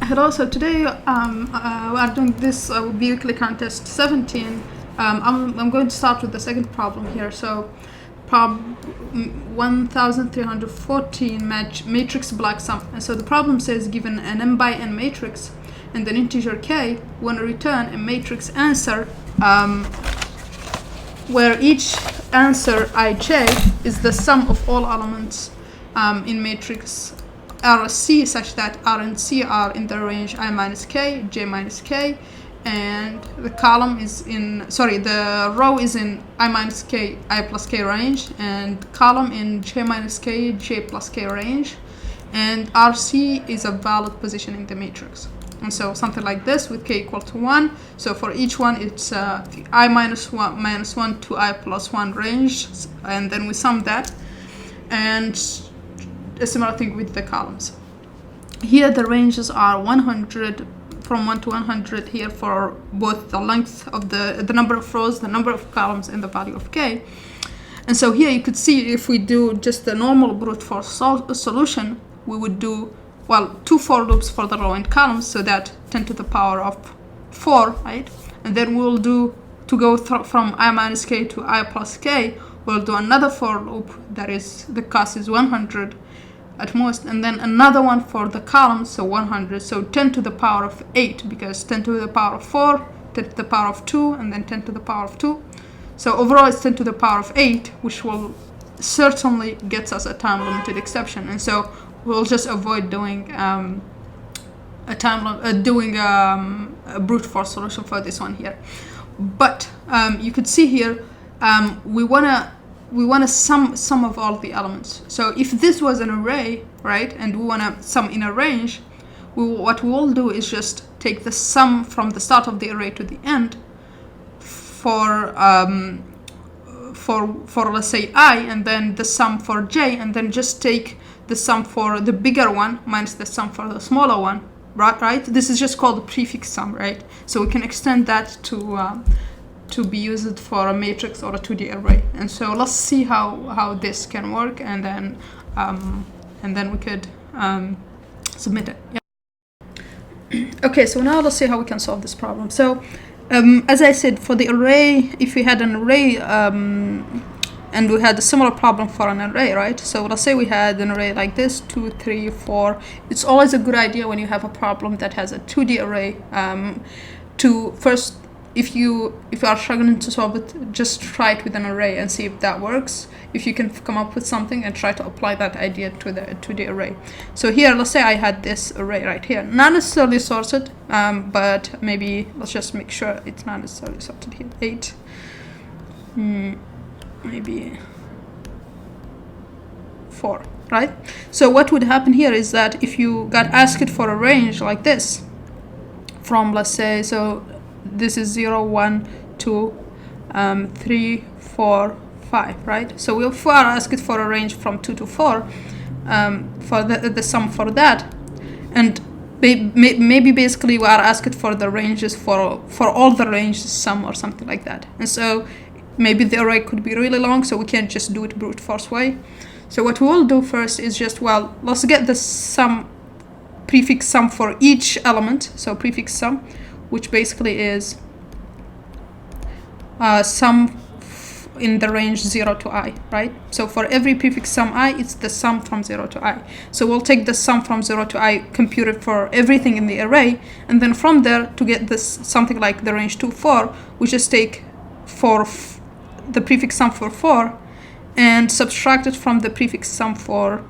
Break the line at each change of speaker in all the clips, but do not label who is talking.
Hello, so today we are doing this weekly contest 17. I'm going to start with the second problem here. So, problem 1314 matrix black sum. And so the problem says given an m by n matrix and an integer k, we want to return a matrix answer where each answer ij is the sum of all elements in matrix RC such that R and C are in the range I minus k, j minus k, and the column is in, the row is in I minus k, I plus k range, and column in j minus k, j plus k range, and RC is a valid position in the matrix. And so something like this with k equal to 1. So for each one, it's the I minus 1 to I plus 1 range, and then we sum that. And a similar thing with the columns. Here the ranges are 100, from 1 to 100 here for both the length of the number of rows, the number of columns, and the value of k. And so here you could see if we do just the normal brute force solution, we would do, well, 2 for loops for the row and columns, so that 10 to the power of 4, right? And then we'll do, to go from I minus k to I plus k, we'll do another for loop that is, the cost is 100 at most, and then another one for the columns, so 100, so 10 to the power of 8, because 10 to the power of 4, 10 to the power of 2, and then 10 to the power of 2. So overall it's 10 to the power of 8, which will certainly gets us a time limited exception. And so we'll just avoid doing a brute force solution for this one here. But you could see here we wanna sum of all the elements. So if this was an array, right, and we wanna sum in a range, what we will do is just take the sum from the start of the array to the end for let's say I, and then the sum for j, and then just take the sum for the bigger one minus the sum for the smaller one, right? This is just called the prefix sum, right? So we can extend that to be used for a matrix or a 2D array. And so let's see how this can work, and then we could submit it. Yeah. Okay, so now let's see how we can solve this problem. So as I said, for the array, if we had an array and we had a similar problem for an array, right? So let's say we had an array like this, 2, 3, 4. It's always a good idea when you have a problem that has a 2D array to first, if you are struggling to solve it, just try it with an array and see if that works. If you can come up with something and try to apply that idea to the array. So here, let's say I had this array right here, not necessarily sorted, but maybe let's just make sure it's not necessarily sorted here. 8, maybe 4, right? So what would happen here is that if you got asked for a range like this, from, let's say, so this is 0, 1, 2, 3, 4, 5, right? So we are asked for a range from 2 to 4 for the sum for that, and maybe basically we are asked for the ranges for all the ranges sum or something like that. And so maybe the array could be really long, so we can't just do it brute force way. So what we will do first is just, well, let's get the sum, prefix sum for each element. So prefix sum, which basically is sum in the range 0 to I, right? So for every prefix sum I, it's the sum from 0 to I. So we'll take the sum from 0 to I, compute it for everything in the array, and then from there, to get this something like the range 2, 4, we just take for the prefix sum for 4 and subtract it from the prefix sum for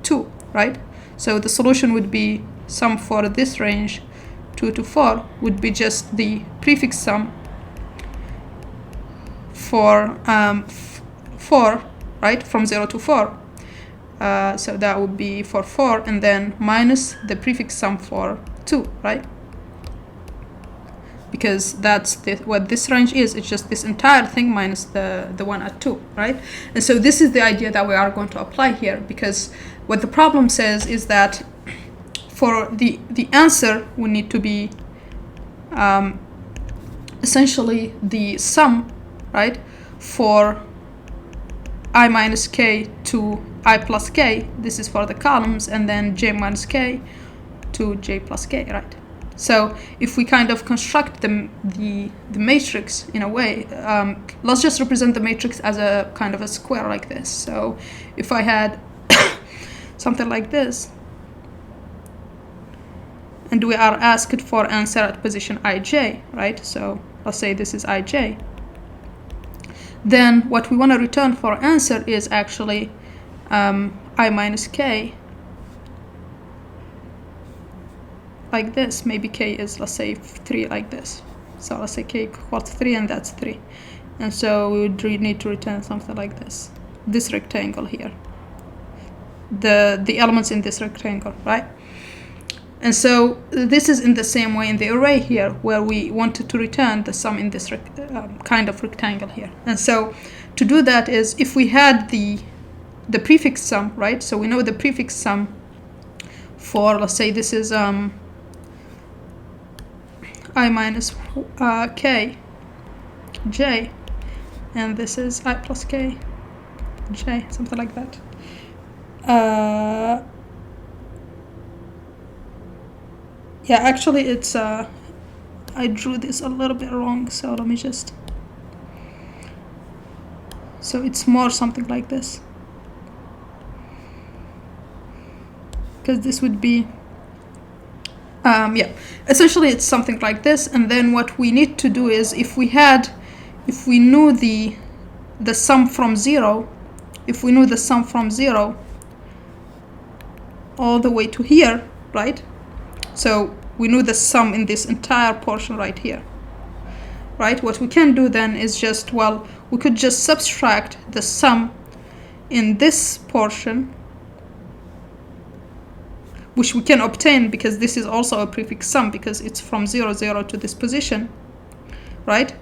2, right? So the solution would be sum for this range 2 to 4 would be just the prefix sum for 4, right, from 0 to 4. So that would be for 4, and then minus the prefix sum for 2, right? Because that's what this range is. It's just this entire thing minus the one at 2, right? And so this is the idea that we are going to apply here, because what the problem says is that for the answer we need to be essentially the sum, right, for I minus k to I plus k, this is for the columns, and then j minus k to j plus k, right? So if we kind of construct the matrix in a way, let's just represent the matrix as a kind of a square like this. So if I had something like this, and we are asked for answer at position ij, right? So let's say this is ij. Then what we want to return for answer is actually I minus k, like this. Maybe k is, let's say, 3 like this. So let's say k equals 3, and that's 3. And so we would need to return something like this rectangle here. The elements in this rectangle, right? And so this is in the same way in the array here, where we wanted to return the sum in this kind of rectangle here. And so to do that is, if we had the prefix sum, right? So we know the prefix sum for, let's say this is I minus k j, and this is I plus k j, something like that. Yeah, actually it's I drew this a little bit wrong, so let me just, so it's more something like this, because this would be yeah, essentially it's something like this. And then what we need to do is, if we knew the sum from 0, if we knew the sum from 0 all the way to here, right? So we knew the sum in this entire portion right here, right? What we can do then is just, well, we could just subtract the sum in this portion, which we can obtain because this is also a prefix sum, because it's from 0, 0 to this position, right?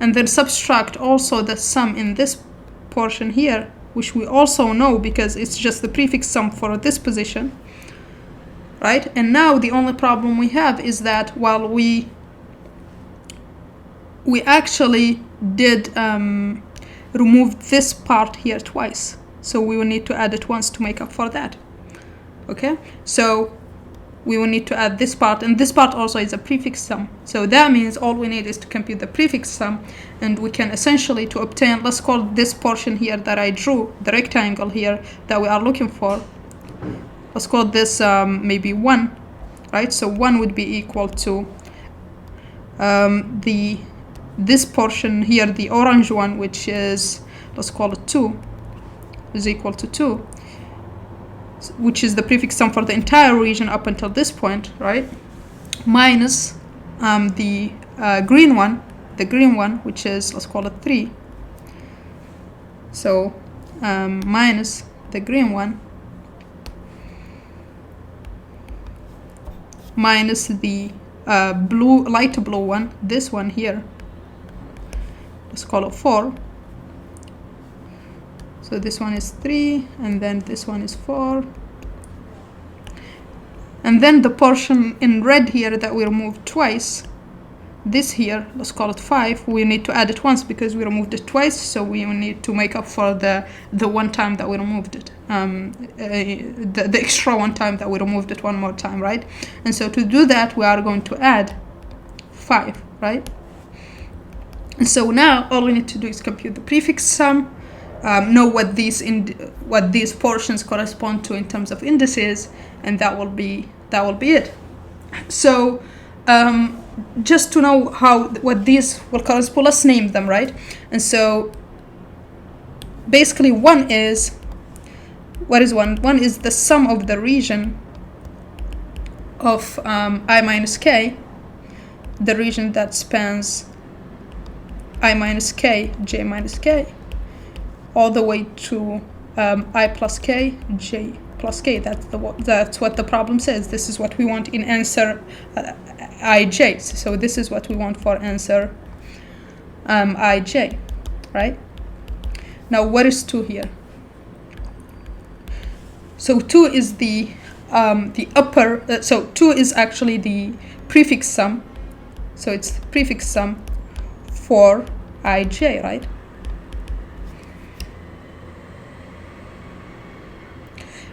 And then subtract also the sum in this portion here, which we also know because it's just the prefix sum for this position, right? And now the only problem we have is that, while we actually did remove this part here twice, so we will need to add it once to make up for that. Okay, so we will need to add this part, and this part also is a prefix sum. So that means all we need is to compute the prefix sum, and we can essentially, to obtain, let's call this portion here that I drew, the rectangle here that we are looking for, let's call this maybe 1, right? So 1 would be equal to this portion here, the orange one, which is, let's call it 2, is equal to 2, which is the prefix sum for the entire region up until this point, right? Minus the green one, which is, let's call it 3. So minus the green one, minus the light blue one, this one here, let's call it 4. So this one is 3, and then this one is 4. And then the portion in red here that we removed twice, this here, let's call it 5. We need to add it once because we removed it twice, so we will need to make up for the one time that we removed it, the extra one time that we removed it one more time, right? And so to do that, we are going to add 5, right? And so now all we need to do is compute the prefix sum, know what these portions correspond to in terms of indices, and that will be it. So just to know what these will correspond, let's name them, right? And so basically what is 1? 1 is the sum of the region of I minus k, the region that spans I minus k, j minus k, all the way to I plus k, j plus k. That's what the problem says. This is what we want in answer ij. So this is what we want for answer ij, right? Now what is 2 here? So 2 is the upper, so 2 is actually the prefix sum. So it's the prefix sum for ij, right?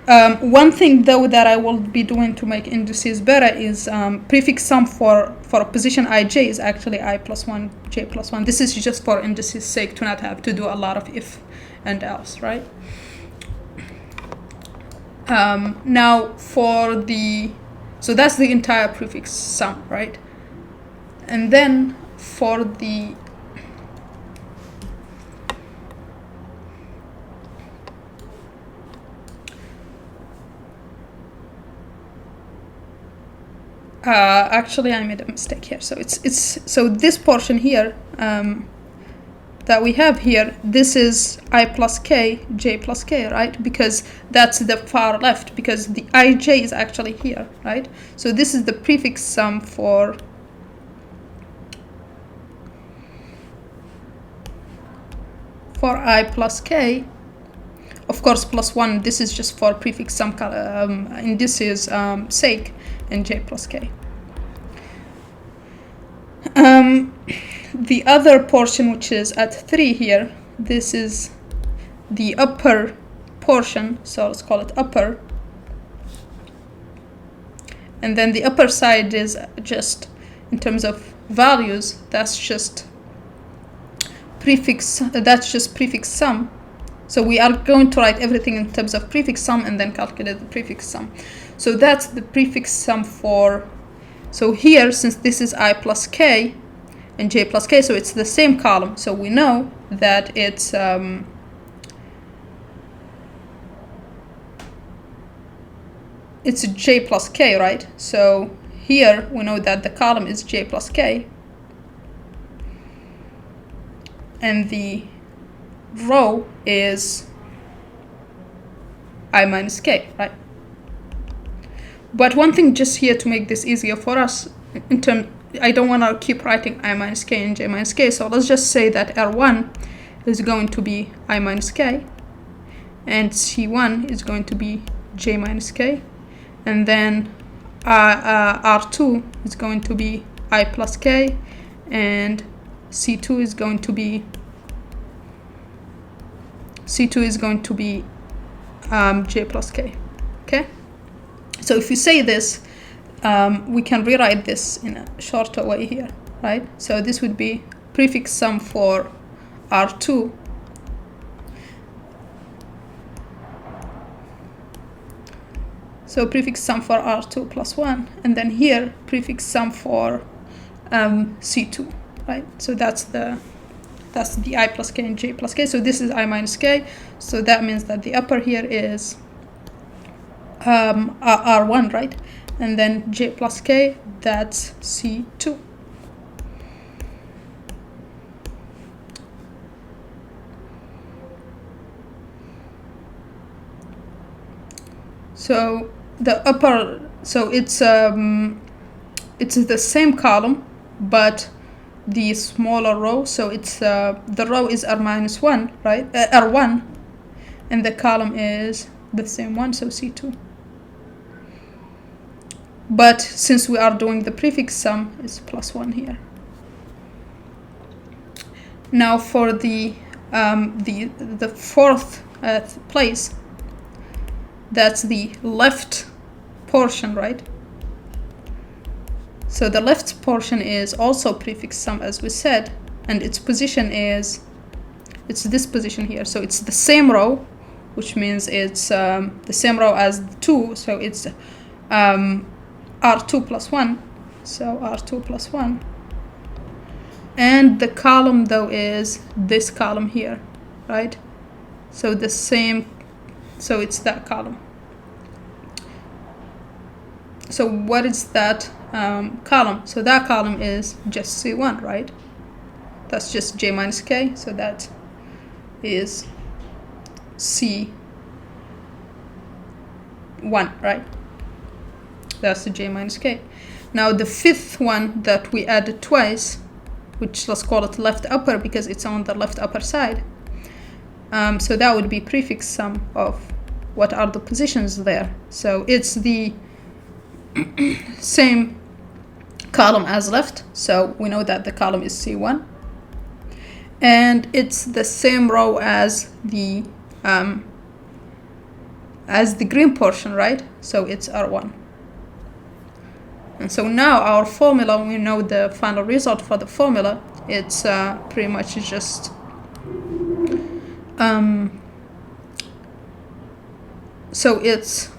One thing though that I will be doing to make indices better is prefix sum for a position ij is actually I plus 1, j plus 1. This is just for indices sake to not have to do a lot of if and else, right? Now for the, so that's the entire prefix sum, right? And then for the actually I made a mistake here. So so this portion here that we have here, this is I plus k, j plus k, right? Because that's the far left, because the ij is actually here, right? So this is the prefix sum for I plus k. Of course, plus 1, this is just for prefix sum indices sake, and j plus k. The other portion, which is at 3 here, this is the upper portion, so let's call it upper. And then the upper side is just, in terms of values, that's just prefix sum. So we are going to write everything in terms of prefix sum and then calculate the prefix sum. So that's the prefix sum for, so here, since this is I plus k and j plus k, so it's the same column. So we know that it's j plus k, right? So here we know that the column is j plus k, and the row is I minus k, right? But one thing just here to make this easier for us, I don't want to keep writing I minus k and j minus k, so let's just say that R1 is going to be I minus k, and C1 is going to be j minus k, and then R2 is going to be I plus k, and C2 is going to be j plus k. Okay, so if you say this, we can rewrite this in a shorter way here, right? So this would be prefix sum for R2 so prefix sum for R2 plus 1, and then here prefix sum for C2, right? So that's the I plus k and j plus k. So this is I minus k, so that means that the upper here is R1, right? And then j plus k, that's C2. So the upper, so it's the same column, but the smaller row, so it's the row is R minus 1, right? R1, and the column is the same one, so C2. But since we are doing the prefix sum, it's plus 1 here. Now for the fourth place, that's the left portion, right? So the left portion is also prefix sum, as we said, and its position is, it's this position here. So it's the same row, which means it's the same row as the 2, so it's R2 plus 1, so R2 plus 1. And the column though is this column here, right? So the same, so it's that column. So what is that column? So that column is just C1, right? That's just j minus k, so that is C1, right? That's the j minus k. Now the fifth one that we added twice, which let's call it left upper because it's on the left upper side. So that would be prefix sum of what are the positions there. So it's the same column as left, so we know that the column is C1, and it's the same row as the as the green portion, right? So it's R1. And so now our formula, we know the final result for the formula. It's pretty much just so it's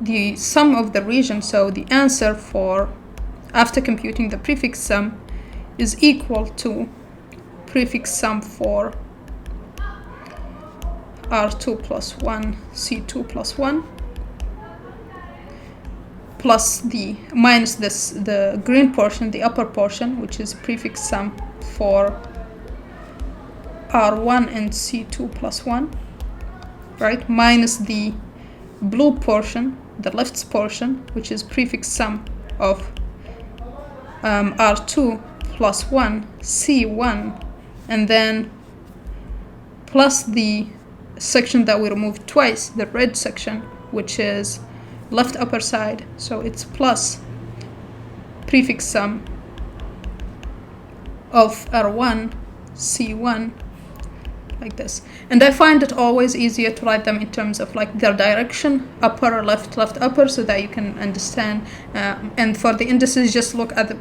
the sum of the region. So the answer for, after computing the prefix sum, is equal to prefix sum for R2 plus 1, C2 plus 1, plus the minus this, the green portion, the upper portion, which is prefix sum for R1 and C2 plus 1, right, minus the blue portion, the left portion, which is prefix sum of R2 plus 1, C1, and then plus the section that we removed twice, the red section, which is left upper side. So it's plus prefix sum of R1, C1, like this. And I find it always easier to write them in terms of like their direction, upper or left, left upper, so that you can understand. And for the indices, just look at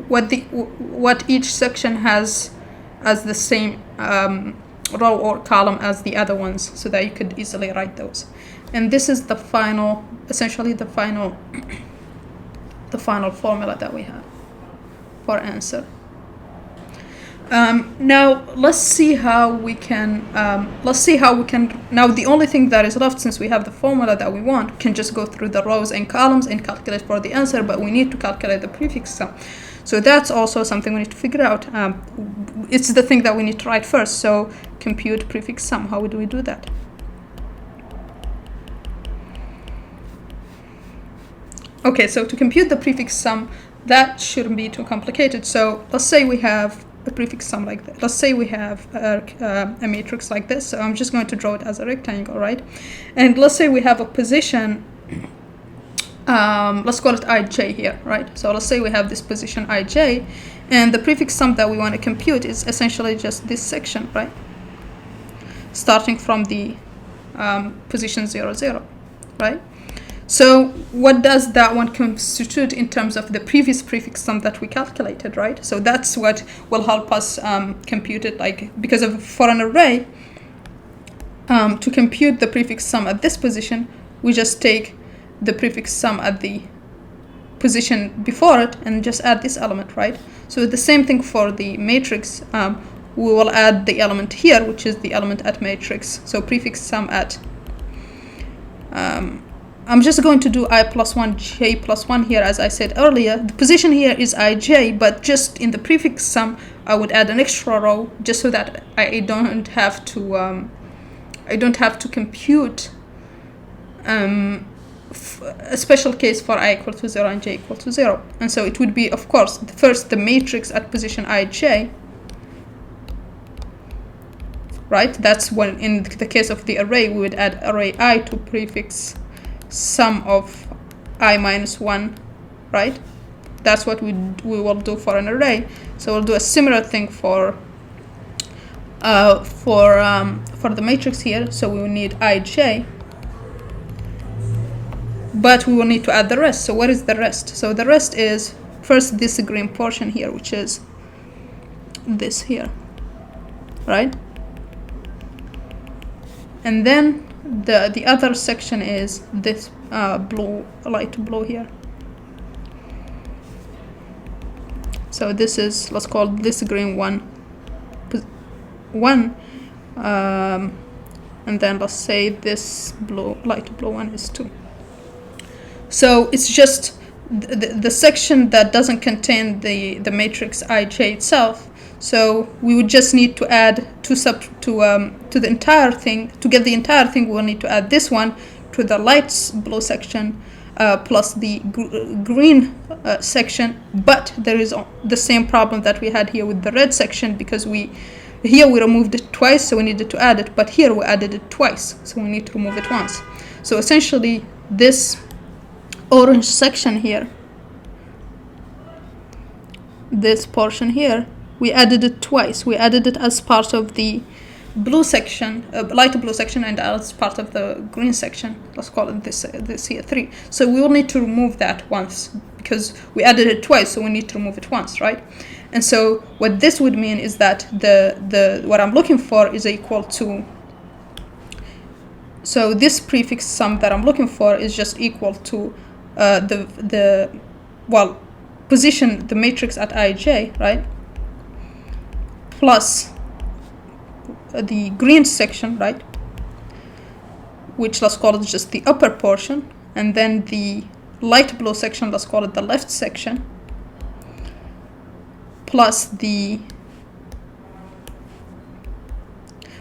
what each section has as the same row or column as the other ones, so that you could easily write those. And this is the final, essentially the final formula that we have for answer. Now let's see how we can now the only thing that is left, since we have the formula that we want, can just go through the rows and columns and calculate for the answer, but we need to calculate the prefix sum. So that's also something we need to figure out. It's the thing that we need to write first. So compute prefix sum. How do we do that? Okay, so to compute the prefix sum, that shouldn't be too complicated. So let's say we have a prefix sum like that. Let's say we have a matrix like this. So I'm just going to draw it as a rectangle, right? And let's say we have a position, let's call it ij here, right? So let's say we have this position ij, and the prefix sum that we want to compute is essentially just this section, right? Starting from the position 0, 0, right? So what does that one constitute in terms of the previous prefix sum that we calculated, right? So that's what will help us compute it, like, because for an array, to compute the prefix sum at this position, we just take the prefix sum at the position before it and just add this element, right? So the same thing for the matrix, we will add the element here, which is the element at matrix. So prefix sum at, I'm just going to do I plus 1, j plus 1 here, as I said earlier. The position here is ij, but just in the prefix sum, I would add an extra row just so that I don't have to compute a special case for I equal to 0 and j equal to 0. And so it would be, of course, first the matrix at position ij, right? That's when, in the case of the array, we would add array I to prefix sum of I minus 1, right? That's what we will do for an array. So we'll do a similar thing for the matrix here. So we will need ij, but we will need to add the rest. So what is the rest? So the rest is first this green portion here, which is this here, right? And then the other section is this blue, light blue here. So this is, let's call this green one, and then let's say this blue, light blue one is 2. So it's just the section that doesn't contain the matrix ij itself. So we would just need to add to the entire thing. To get the entire thing, we'll need to add this one to the light blue section plus the green section. But there is the same problem that we had here with the red section, because here we removed it twice, so we needed to add it. But here we added it twice, so we need to remove it once. So essentially, this orange section here, this portion here, we added it twice. We added it as part of the blue section, light blue section, and as part of the green section. Let's call it this here 3. So we will need to remove that once because we added it twice, so we need to remove it once, right? And so what this would mean is that the what I'm looking for is equal to, so this prefix sum that I'm looking for is just equal to position the matrix at ij, right, plus the green section, right, which let's call it just the upper portion, and then the light blue section, let's call it the left section, plus the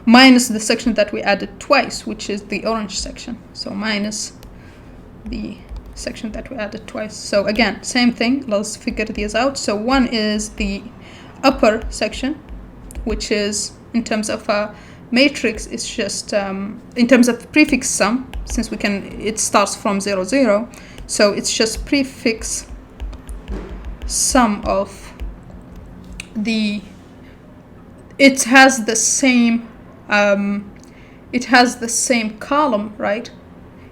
minus the section that we added twice, which is the orange section. So minus the section that we added twice. So again, same thing, let's figure these out. So one is the upper section, which is in terms of a matrix, it's just in terms of prefix sum, since it starts from 0, 0, so it's just prefix sum of it has the same column, right?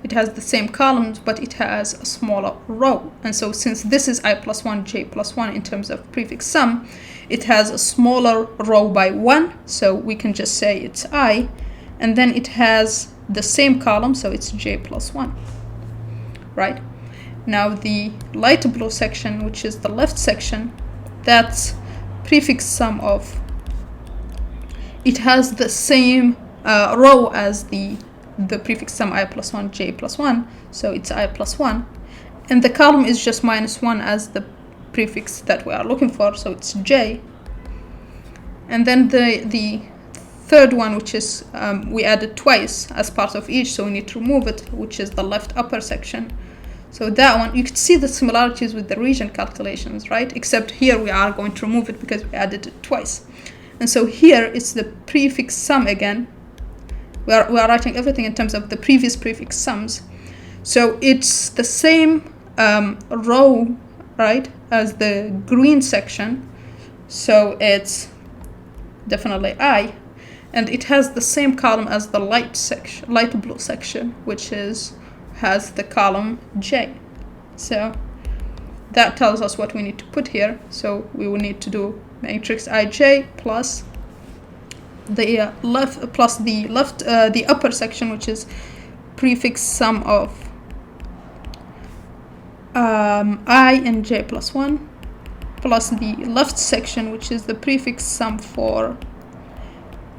It has the same columns, but it has a smaller row. And so since this is I plus 1, j plus 1 in terms of prefix sum, it has a smaller row by 1, so we can just say it's I, and then it has the same column, so it's j plus 1, right? Now the light blue section, which is the left section, that's prefix sum of, it has the same row as the prefix sum I plus 1, j plus 1, so it's I plus 1, and the column is just minus 1 as the prefix that we are looking for, so it's j. And then the third one, which is we added twice as part of each, so we need to remove it, which is the left upper section. So that one, you could see the similarities with the region calculations, right? Except here we are going to remove it because we added it twice. And so here it's the prefix sum again. We are writing everything in terms of the previous prefix sums. So it's the same row, right, as the green section. So it's definitely I. And it has the same column as the light blue section, which has the column j. So that tells us what we need to put here. So we will need to do matrix ij plus the upper section, which is prefix sum of I and j plus 1, plus the left section, which is the prefix sum for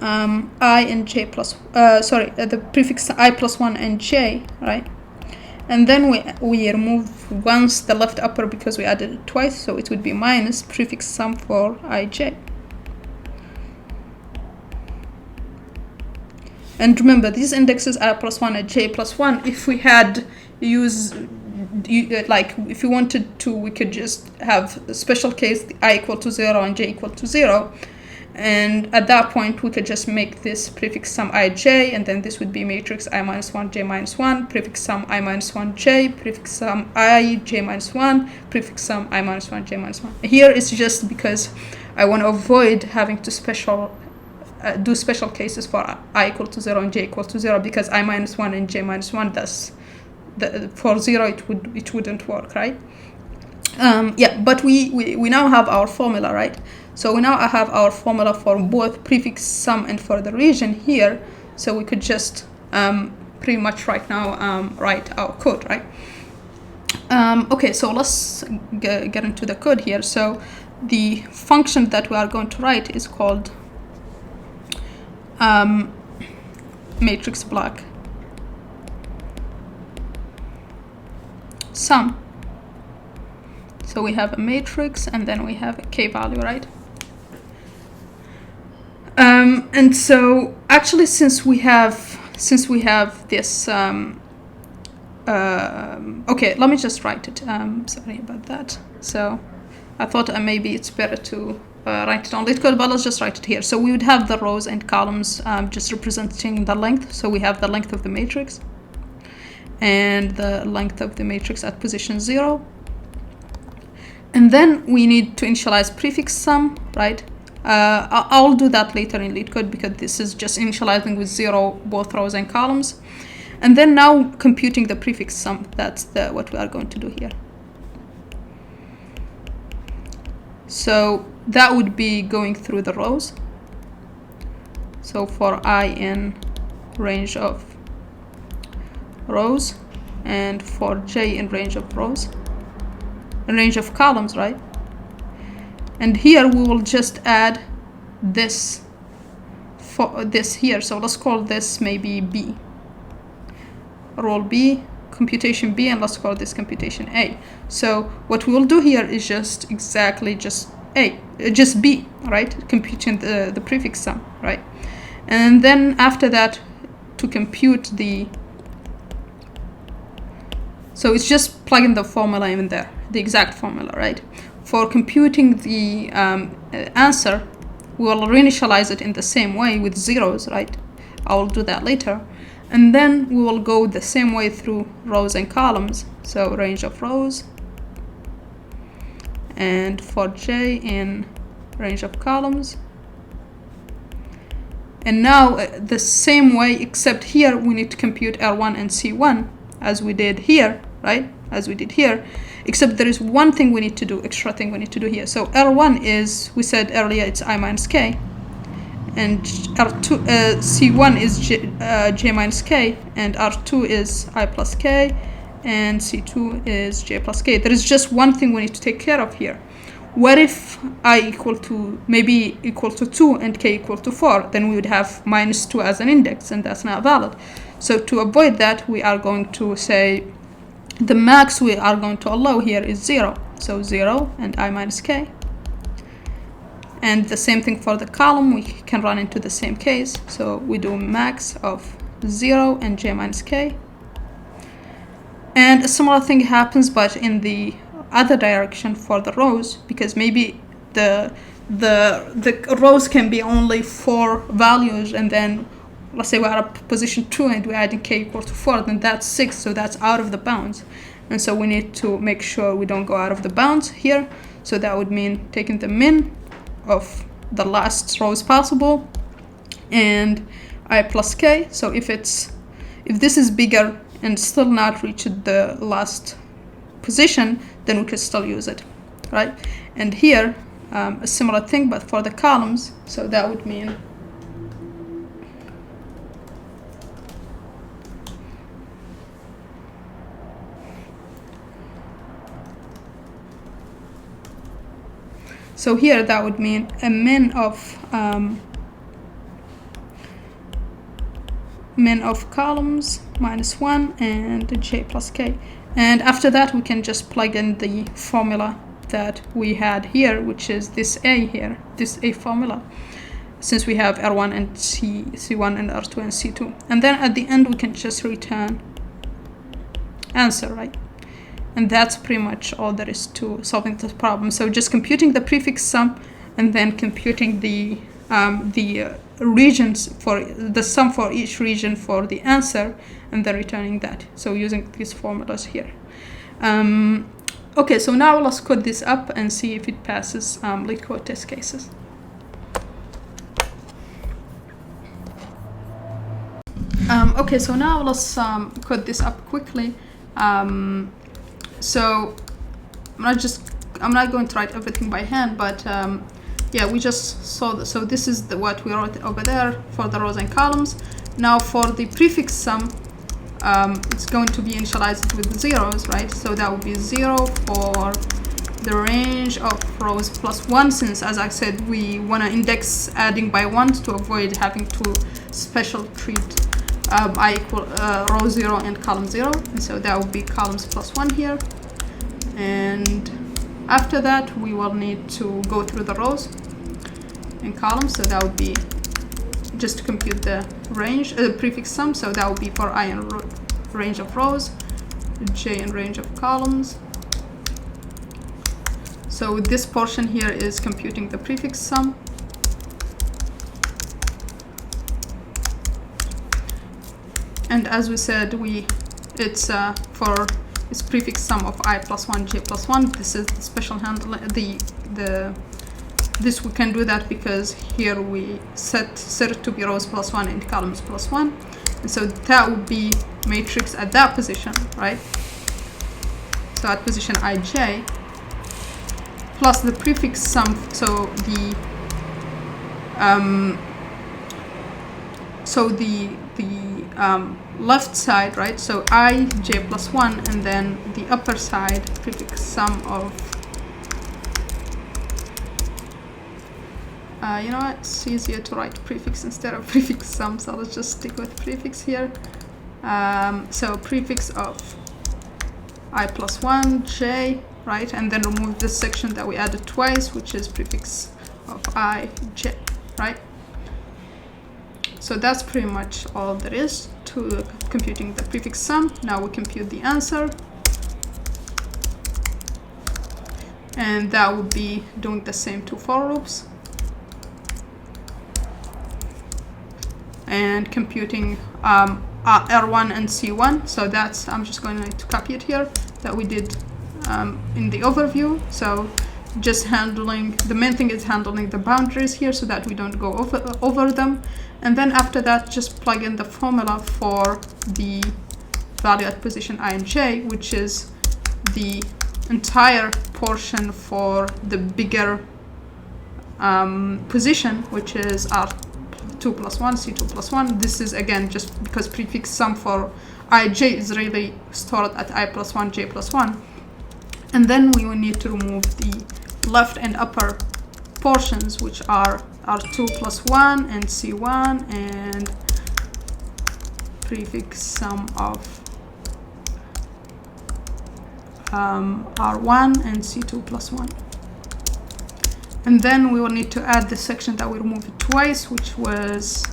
I and j plus the prefix I plus 1 and j, right? And then we remove once the left upper because we added it twice, so it would be minus prefix sum for ij. And remember, these indexes I plus 1 and j plus 1, if we had if you wanted to, we could just have a special case, I equal to 0 and j equal to 0. And at that point, we could just make this prefix sum ij, and then this would be matrix I minus 1, j minus 1, prefix sum I minus 1, j, prefix sum I, j minus 1, prefix sum I minus 1, j minus 1. Here it's just because I want to avoid having to do special cases for I equal to 0 and j equal to 0, because I minus 1 and j minus 1, for 0 it wouldn't work, right? Yeah, but we now have our formula, right? So we now have our formula for both prefix sum and for the region here. So we could just pretty much right now write our code, right? Okay, so let's get into the code here. So the function that we are going to write is called matrix block sum. So we have a matrix and then we have a k value, right? And so actually, since we have this okay, let me just write it. Sorry about that. So I thought maybe it's better to write it on Leetcode, but let's just write it here. So we would have the rows and columns just representing the length. So we have the length of the matrix and the length of the matrix at position 0. And then we need to initialize prefix sum, right? I'll do that later in Leetcode because this is just initializing with 0 both rows and columns. And then now computing the prefix sum. That's what we are going to do here. So that would be going through the rows. So for I in range of rows, and for j in range of rows, in range of columns, right? And here we will just add this for this here. So let's call this maybe B. Role B, computation B, and let's call this computation A. So what we will do here is just exactly just B, right? Computing the prefix sum, right? And then after that, to compute the, so it's just plugging the formula in there, the exact formula, right? For computing the answer, we will reinitialize it in the same way with zeros, right? I will do that later. And then we will go the same way through rows and columns. So range of rows, and for j in range of columns. And now the same way, except here we need to compute R1 and C1 as we did here, right? As we did here, except there is one thing we need to do, extra thing we need to do here. So R1 is, we said earlier, it's I minus k, and R2, C1 is j minus k, and R2 is I plus k, and C2 is j plus k. There is just one thing we need to take care of here. What if I equal to, maybe equal to 2 and k equal to 4? Then we would have minus 2 as an index, and that's not valid. So to avoid that, we are going to say the max we are going to allow here is 0. So 0 and I minus k. And the same thing for the column, we can run into the same case. So we do max of 0 and j minus k. And a similar thing happens, but in the other direction for the rows, because maybe the rows can be only 4 values, and then let's say we're at position 2 and we're adding k equal to 4, then that's 6, so that's out of the bounds. And so we need to make sure we don't go out of the bounds here. So that would mean taking the min of the last rows possible and I plus k. So if this is bigger and still not reached the last position, then we could still use it, right? And here a similar thing, but for the columns. So that would mean so here that would mean a min of columns minus 1 and j plus k. And after that we can just plug in the formula that we had here, which is this a here, this a formula, since we have R1 and C1 and R2 and C2. And then at the end we can just return answer, right? And that's pretty much all there is to solving this problem. So just computing the prefix sum and then computing the regions for the sum for each region for the answer, and then returning that. So using these formulas here. Okay, so now let's code this up and see if it passes Leetcode test cases. Okay, so now let's code this up quickly. So I'm not going to write everything by hand, but yeah, we just saw this. So this is what we wrote over there for the rows and columns. Now for the prefix sum, it's going to be initialized with zeros, right? So that would be 0 for the range of rows plus 1, since, as I said, we want to index adding by 1 to avoid having to special treat I equal row 0 and column 0. And so that would be columns plus 1 here. And after that, we will need to go through the rows and columns. So that would be just to compute the range, the prefix sum. So that would be for I in range of rows, j in range of columns. So this portion here is computing the prefix sum. And as we said, it's for its prefix sum of I plus 1, j plus 1. This is the special handle, the this we can do that because here we set it to be rows plus 1 and columns plus 1, and so that would be matrix at that position, right? So at position ij plus the prefix sum, so the left side, right? So ij plus 1, and then the upper side prefix sum of you know what, it's easier to write prefix instead of prefix sum, so let's just stick with prefix here. So prefix of I plus 1 j, right, and then remove this section that we added twice, which is prefix of I j, right? So that's pretty much all there is to computing the prefix sum. Now we compute the answer, and that would be doing the same two for loops and computing R1 and C1. So that's, I'm just going to copy it here, that we did in the overview. So just handling, the main thing is handling the boundaries here so that we don't go over them. And then after that, just plug in the formula for the value at position I and j, which is the entire portion for the bigger position, which is R2 plus 1, C2 plus 1. This is again just because prefix sum for ij is really stored at I plus 1, j plus 1. And then we will need to remove the left and upper portions, which are R2 plus 1 and C1 and prefix sum of R1 and C2 plus 1. And then we will need to add the section that we removed twice, which was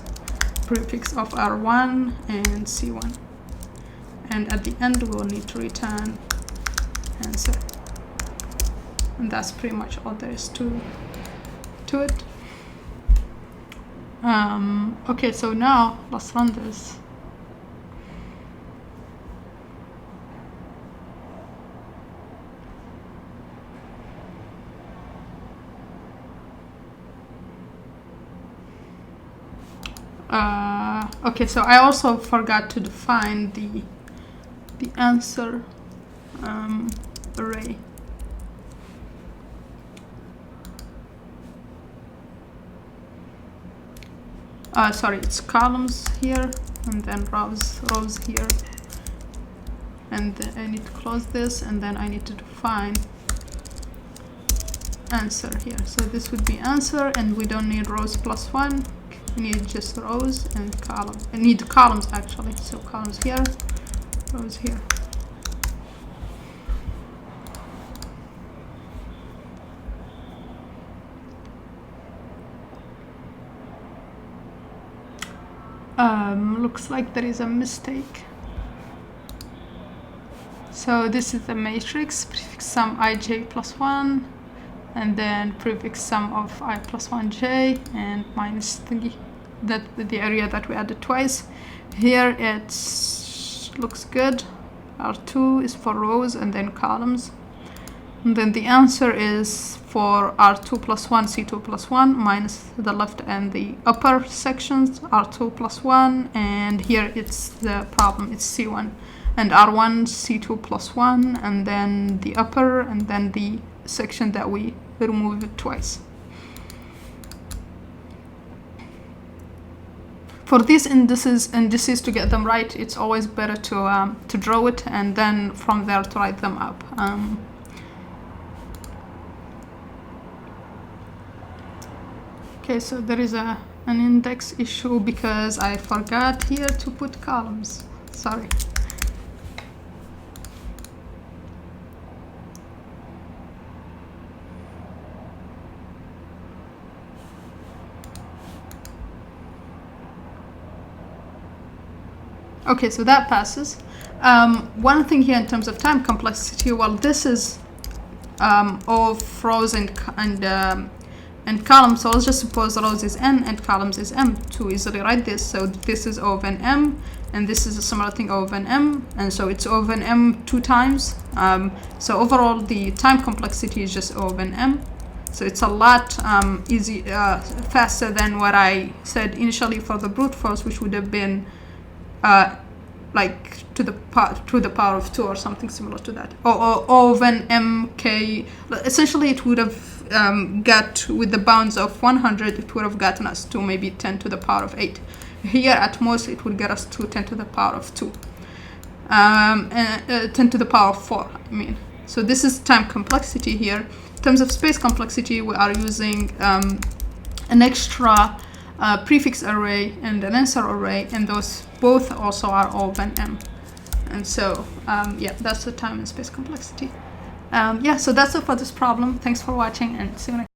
prefix of R1 and C1. And at the end, we will need to return answer. And that's pretty much all there is to it. Okay, so now let's run this. Okay, so I also forgot to define the answer array. Sorry, it's columns here and then rows here, and then I need to close this, and then I need to define answer here. So this would be answer, and we don't need rows plus 1. We need just rows and columns. I need columns actually, so columns here, rows here. Looks like there is a mistake. So this is the matrix, prefix sum ij plus 1, and then prefix sum of I plus 1j and minus thingy, that the area that we added twice. Here it looks good. R2 is for rows and then columns. And then the answer is for R2 plus 1, C2 plus 1, minus the left and the upper sections, R2 plus 1, and here it's the problem, it's C1. And R1, C2 plus 1, and then the upper, and then the section that we removed twice. For these indices to get them right, it's always better to draw it and then from there to write them up. Okay, so there is an index issue because I forgot here to put columns. Sorry. Okay, so that passes. One thing here in terms of time complexity, well, this is of rows and columns, so let's just suppose rows is n and columns is m to easily write this. So this is O of n m, and this is a similar thing O of n m, and so it's O of n m 2 times. So overall the time complexity is just O of n m. So it's a lot faster than what I said initially for the brute force, which would have been like to the power of 2 or something similar to that, or when mk. Essentially, it would have got, with the bounds of 100, it would have gotten us to maybe 10 to the power of 8. Here, at most, it would get us to 10 to the power of 2, 10 to the power of 4. I mean, so this is time complexity here. In terms of space complexity, we are using an extra prefix array and an answer array, and those both also are O of m. And so, yeah, that's the time and space complexity. Yeah, so that's it for this problem. Thanks for watching, and see you next time.